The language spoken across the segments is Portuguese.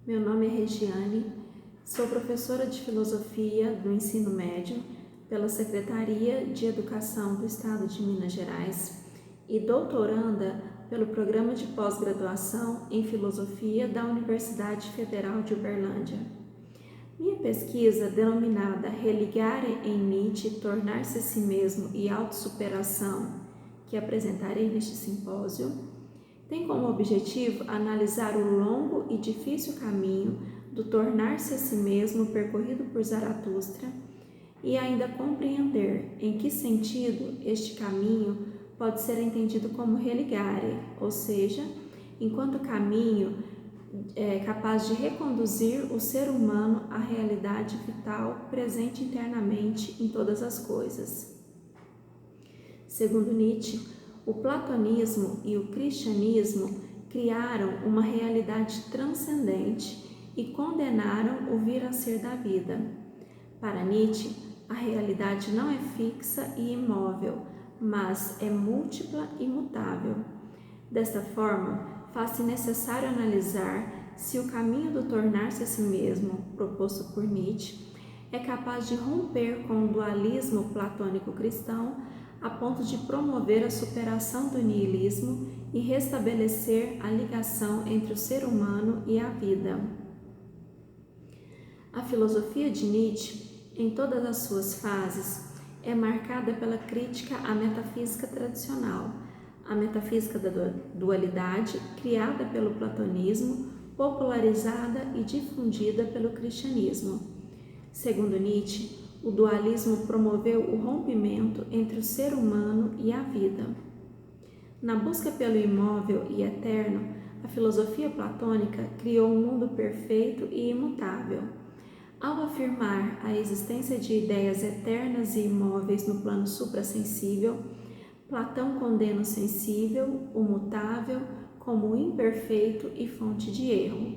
Meu nome é Regiane, sou professora de Filosofia do Ensino Médio pela Secretaria de Educação do Estado de Minas Gerais e doutoranda pelo Programa de Pós-Graduação em Filosofia da Universidade Federal de Uberlândia. Minha pesquisa, denominada Religare em Nietzsche, Tornar-se a Si Mesmo e Autossuperação, que apresentarei neste simpósio, tem como objetivo analisar o longo e difícil caminho do tornar-se a si mesmo percorrido por Zaratustra e ainda compreender em que sentido este caminho pode ser entendido como religare, ou seja, enquanto caminho capaz de reconduzir o ser humano à realidade vital presente internamente em todas as coisas. Segundo Nietzsche, o platonismo e o cristianismo criaram uma realidade transcendente e condenaram o vir a ser da vida. Para Nietzsche, a realidade não é fixa e imóvel, mas é múltipla e mutável. Desta forma, faz-se necessário analisar se o caminho do tornar-se a si mesmo, proposto por Nietzsche, é capaz de romper com o dualismo platônico cristão a ponto de promover a superação do niilismo e restabelecer a ligação entre o ser humano e a vida. A filosofia de Nietzsche, em todas as suas fases, é marcada pela crítica à metafísica tradicional, a metafísica da dualidade criada pelo platonismo, popularizada e difundida pelo cristianismo. Segundo Nietzsche, o dualismo promoveu o rompimento entre o ser humano e a vida. Na busca pelo imóvel e eterno, a filosofia platônica criou um mundo perfeito e imutável. Ao afirmar a existência de ideias eternas e imóveis no plano suprassensível, Platão condena o sensível, o mutável, como o imperfeito e fonte de erro.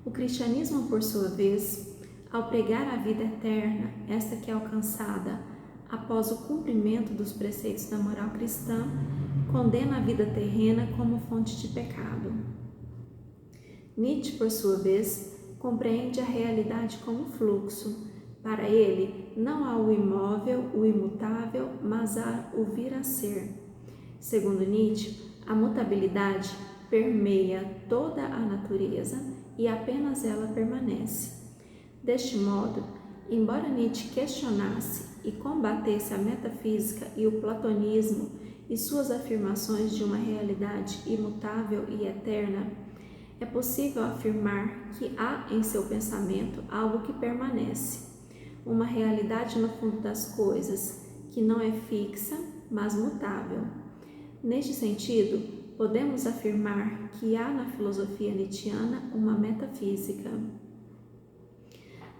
O cristianismo, por sua vez, ao pregar a vida eterna, esta que é alcançada após o cumprimento dos preceitos da moral cristã, condena a vida terrena como fonte de pecado. Nietzsche, por sua vez, compreende a realidade como fluxo. Para ele, não há o imóvel, o imutável, mas há o vir a ser. Segundo Nietzsche, a mutabilidade permeia toda a natureza e apenas ela permanece. Deste modo, embora Nietzsche questionasse e combatesse a metafísica e o platonismo e suas afirmações de uma realidade imutável e eterna, é possível afirmar que há em seu pensamento algo que permanece, uma realidade no fundo das coisas, que não é fixa, mas mutável. Neste sentido, podemos afirmar que há na filosofia nietzschiana uma metafísica.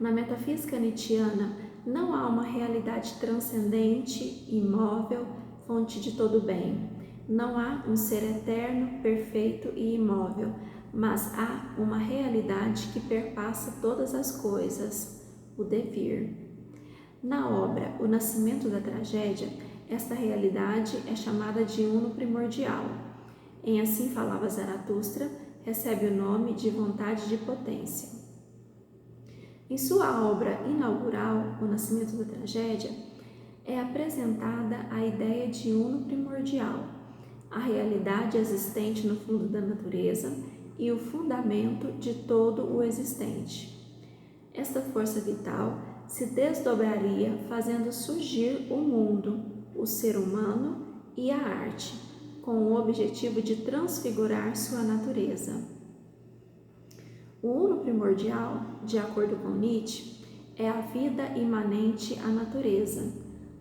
Na metafísica nietzschiana, não há uma realidade transcendente, imóvel, fonte de todo bem. Não há um ser eterno, perfeito e imóvel, mas há uma realidade que perpassa todas as coisas, o devir. Na obra O Nascimento da Tragédia, esta realidade é chamada de uno primordial. Em Assim Falava Zaratustra, recebe o nome de vontade de potência. Em sua obra inaugural, O Nascimento da Tragédia, é apresentada a ideia de uno primordial, a realidade existente no fundo da natureza e o fundamento de todo o existente. Esta força vital se desdobraria fazendo surgir o mundo, o ser humano e a arte, com o objetivo de transfigurar sua natureza. O uno primordial, de acordo com Nietzsche, é a vida imanente à natureza,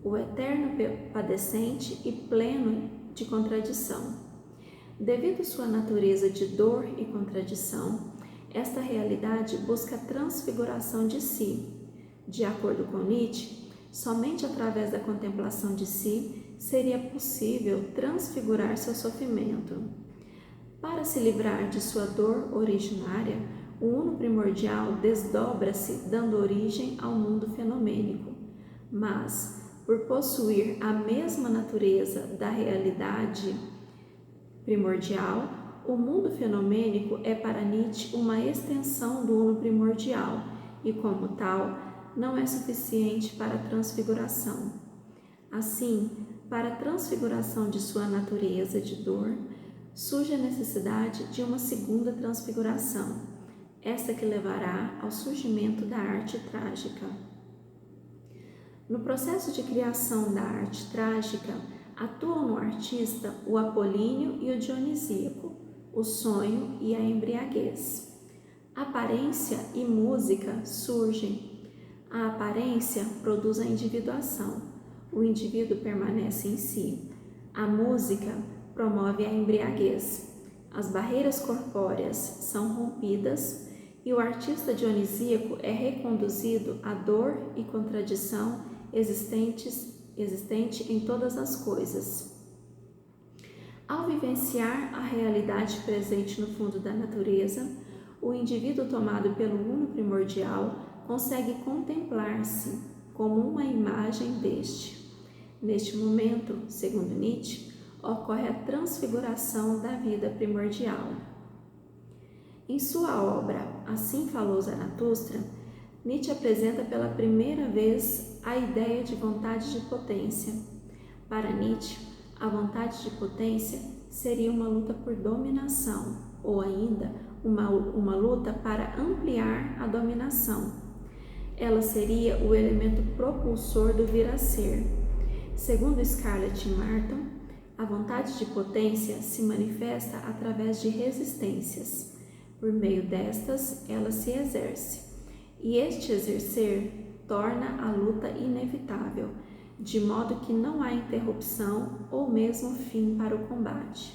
o eterno padecente e pleno de contradição. Devido sua natureza de dor e contradição, esta realidade busca a transfiguração de si. De acordo com Nietzsche, somente através da contemplação de si seria possível transfigurar seu sofrimento. Para se livrar de sua dor originária, o uno primordial desdobra-se, dando origem ao mundo fenomênico, mas, por possuir a mesma natureza da realidade primordial, o mundo fenomênico é para Nietzsche uma extensão do uno primordial e, como tal, não é suficiente para a transfiguração. Assim, para a transfiguração de sua natureza de dor, surge a necessidade de uma segunda transfiguração, esta que levará ao surgimento da arte trágica. No processo de criação da arte trágica, atuam no artista o apolíneo e o dionisíaco, o sonho e a embriaguez. Aparência e música surgem. A aparência produz a individuação. O indivíduo permanece em si. A música promove a embriaguez. As barreiras corpóreas são rompidas e o artista dionisíaco é reconduzido à dor e contradição existente em todas as coisas. Ao vivenciar a realidade presente no fundo da natureza, o indivíduo tomado pelo uno primordial consegue contemplar-se como uma imagem deste. Neste momento, segundo Nietzsche, ocorre a transfiguração da vida primordial. Em sua obra Assim Falou Zaratustra, Nietzsche apresenta pela primeira vez a ideia de vontade de potência. Para Nietzsche, a vontade de potência seria uma luta por dominação, ou ainda uma luta para ampliar a dominação. Ela seria o elemento propulsor do vir a ser. Segundo Scarlett Martin, a vontade de potência se manifesta através de resistências. Por meio destas, ela se exerce. E este exercer torna a luta inevitável, de modo que não há interrupção ou mesmo fim para o combate.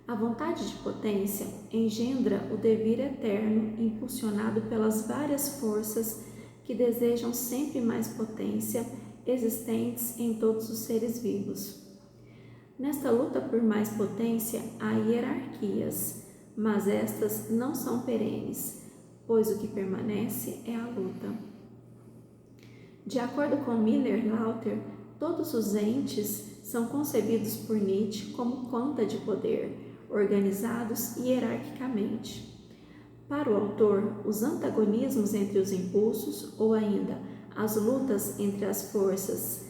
A vontade de potência engendra o devir eterno, impulsionado pelas várias forças que desejam sempre mais potência, existentes em todos os seres vivos. Nesta luta por mais potência há hierarquias, mas estas não são perenes, pois o que permanece é a luta. De acordo com Miller-Lauter, todos os entes são concebidos por Nietzsche como conta de poder, organizados hierarquicamente. Para o autor, os antagonismos entre os impulsos, ou ainda as lutas entre as forças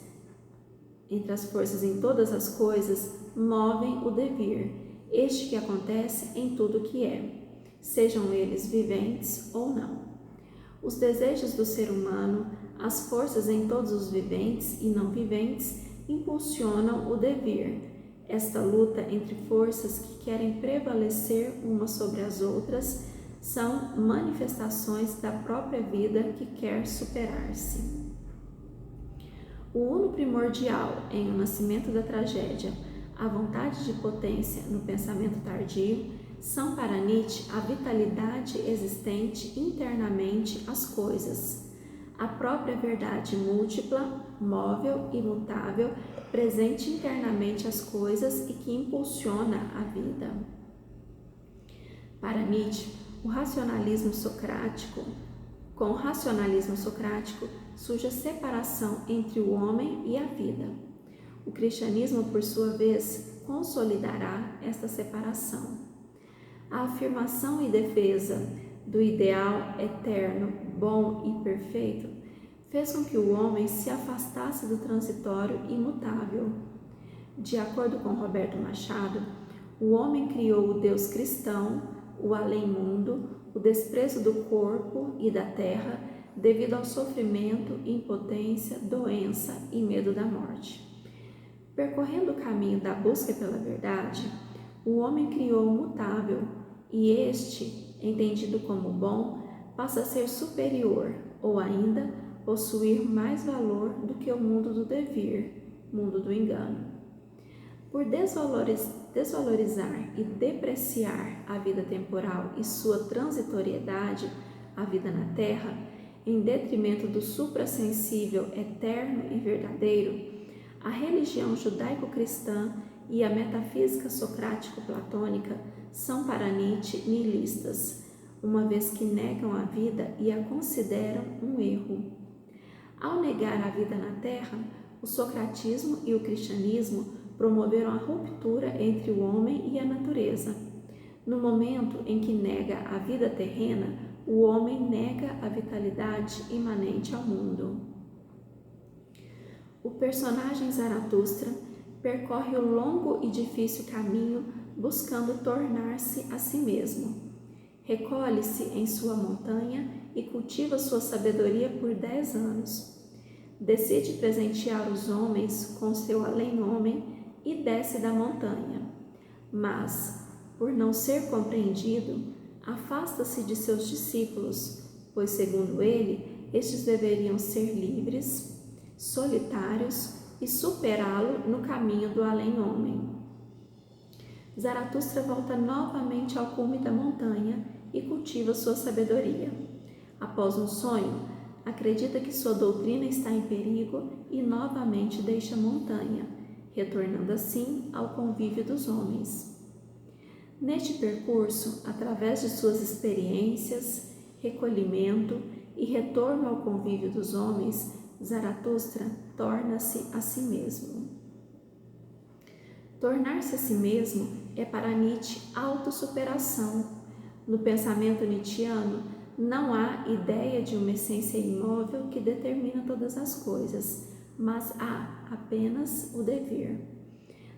em todas as coisas, movem o devir, este que acontece em tudo que é, sejam eles viventes ou não. Os desejos do ser humano, as forças em todos os viventes e não viventes, impulsionam o devir, esta luta entre forças que querem prevalecer umas sobre as outras são manifestações da própria vida que quer superar-se. O uno primordial em O Nascimento da Tragédia, a vontade de potência no pensamento tardio, são para Nietzsche a vitalidade existente internamente às coisas, a própria verdade múltipla, móvel e mutável, presente internamente às coisas e que impulsiona a vida. Para Nietzsche, com o racionalismo socrático surge a separação entre o homem e a vida. O cristianismo, por sua vez, consolidará esta separação. A afirmação e defesa do ideal eterno, bom e perfeito fez com que o homem se afastasse do transitório e imutável. De acordo com Roberto Machado, o homem criou o Deus cristão, o além-mundo, o desprezo do corpo e da terra devido ao sofrimento, impotência, doença e medo da morte. Percorrendo o caminho da busca pela verdade, o homem criou o mutável e este, entendido como bom, passa a ser superior ou ainda possuir mais valor do que o mundo do devir, mundo do engano. Por desvalorizar e depreciar a vida temporal e sua transitoriedade, a vida na terra, em detrimento do suprassensível, eterno e verdadeiro, a religião judaico-cristã e a metafísica socrático-platônica são para Nietzsche nihilistas, uma vez que negam a vida e a consideram um erro. Ao negar a vida na terra, o socratismo e o cristianismo promoveram a ruptura entre o homem e a natureza. No momento em que nega a vida terrena, o homem nega a vitalidade imanente ao mundo. O personagem Zaratustra percorre o longo e difícil caminho buscando tornar-se a si mesmo. Recolhe-se em sua montanha e cultiva sua sabedoria por 10 anos. Decide presentear os homens com seu além-homem e desce da montanha. Mas, por não ser compreendido, afasta-se de seus discípulos, pois, segundo ele, estes deveriam ser livres, solitários e superá-lo no caminho do além-homem. Zaratustra volta novamente ao cume da montanha e cultiva sua sabedoria. Após um sonho, acredita que sua doutrina está em perigo e novamente deixa a montanha, retornando assim ao convívio dos homens. Neste percurso, através de suas experiências, recolhimento e retorno ao convívio dos homens, Zaratustra torna-se a si mesmo. Tornar-se a si mesmo é para Nietzsche autossuperação. No pensamento nietzschiano, não há ideia de uma essência imóvel que determina todas as coisas, mas há apenas o devir.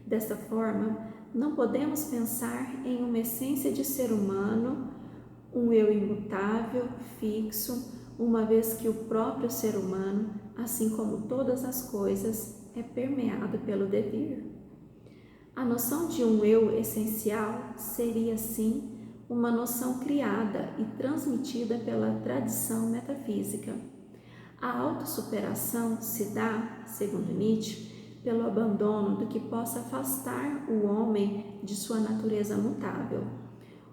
Desta forma, não podemos pensar em uma essência de ser humano, um eu imutável, fixo, uma vez que o próprio ser humano, assim como todas as coisas, é permeado pelo devir. A noção de um eu essencial seria, sim, uma noção criada e transmitida pela tradição metafísica. A autossuperação se dá, segundo Nietzsche, pelo abandono do que possa afastar o homem de sua natureza mutável,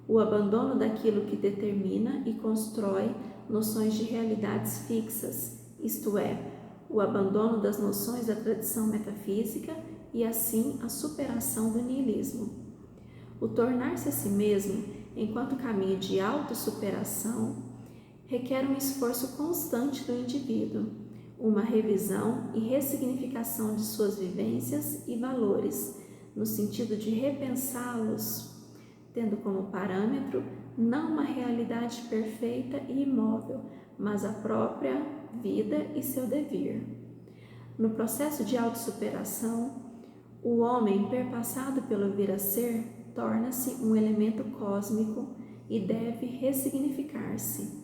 o abandono daquilo que determina e constrói noções de realidades fixas, isto é, o abandono das noções da tradição metafísica e assim a superação do niilismo. O tornar-se a si mesmo, enquanto caminho de autossuperação, requer um esforço constante do indivíduo, uma revisão e ressignificação de suas vivências e valores, no sentido de repensá-los, tendo como parâmetro não uma realidade perfeita e imóvel, mas a própria vida e seu devir. No processo de autossuperação, o homem, perpassado pelo vir a ser, torna-se um elemento cósmico e deve ressignificar-se.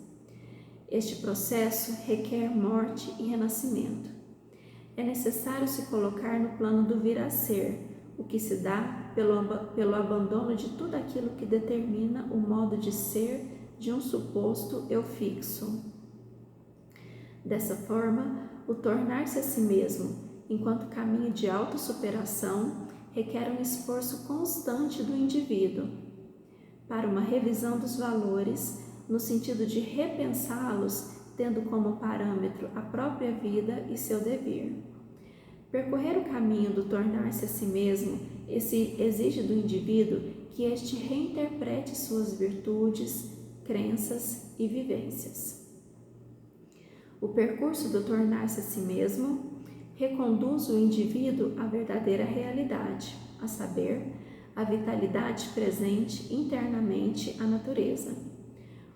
Este processo requer morte e renascimento. É necessário se colocar no plano do vir a ser, o que se dá pelo abandono de tudo aquilo que determina o modo de ser de um suposto eu fixo. Dessa forma, o tornar-se a si mesmo, enquanto caminho de autossuperação, requer um esforço constante do indivíduo para uma revisão dos valores, no sentido de repensá-los, tendo como parâmetro a própria vida e seu devir. Percorrer o caminho do tornar-se a si mesmo exige do indivíduo que este reinterprete suas virtudes, crenças e vivências. O percurso do tornar-se a si mesmo reconduz o indivíduo à verdadeira realidade, a saber, a vitalidade presente internamente à natureza.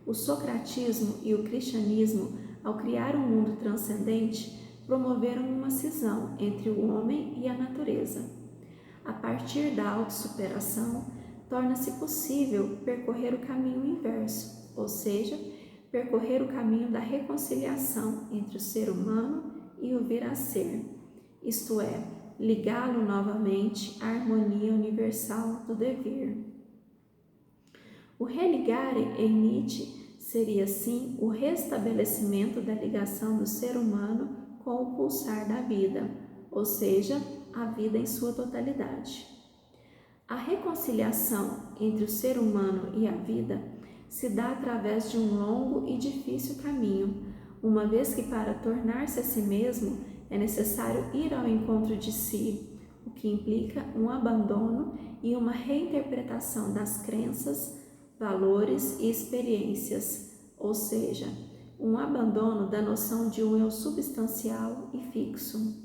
O socratismo e o cristianismo, ao criar um mundo transcendente, promoveram uma cisão entre o homem e a natureza. A partir da autossuperação, torna-se possível percorrer o caminho inverso, ou seja, percorrer o caminho da reconciliação entre o ser humano e o vir a ser, isto é, ligá-lo novamente à harmonia universal do devir. O religare em Nietzsche seria, assim, o restabelecimento da ligação do ser humano com o pulsar da vida, ou seja, a vida em sua totalidade. A reconciliação entre o ser humano e a vida se dá através de um longo e difícil caminho, uma vez que para tornar-se a si mesmo é necessário ir ao encontro de si, o que implica um abandono e uma reinterpretação das crenças, valores e experiências, ou seja, um abandono da noção de um eu substancial e fixo.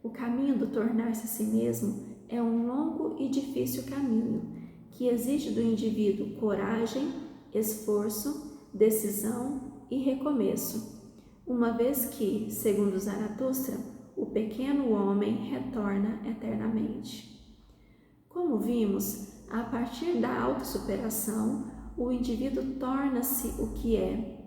O caminho do tornar-se a si mesmo é um longo e difícil caminho, que exige do indivíduo coragem, esforço, decisão e recomeço, uma vez que, segundo Zaratustra, o pequeno homem retorna eternamente. Como vimos, a partir da autossuperação, o indivíduo torna-se o que é,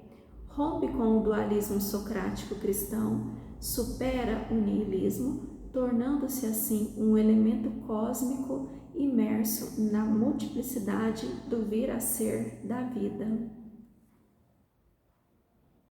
rompe com o dualismo socrático cristão, supera o niilismo, tornando-se assim um elemento cósmico imerso na multiplicidade do vir a ser da vida.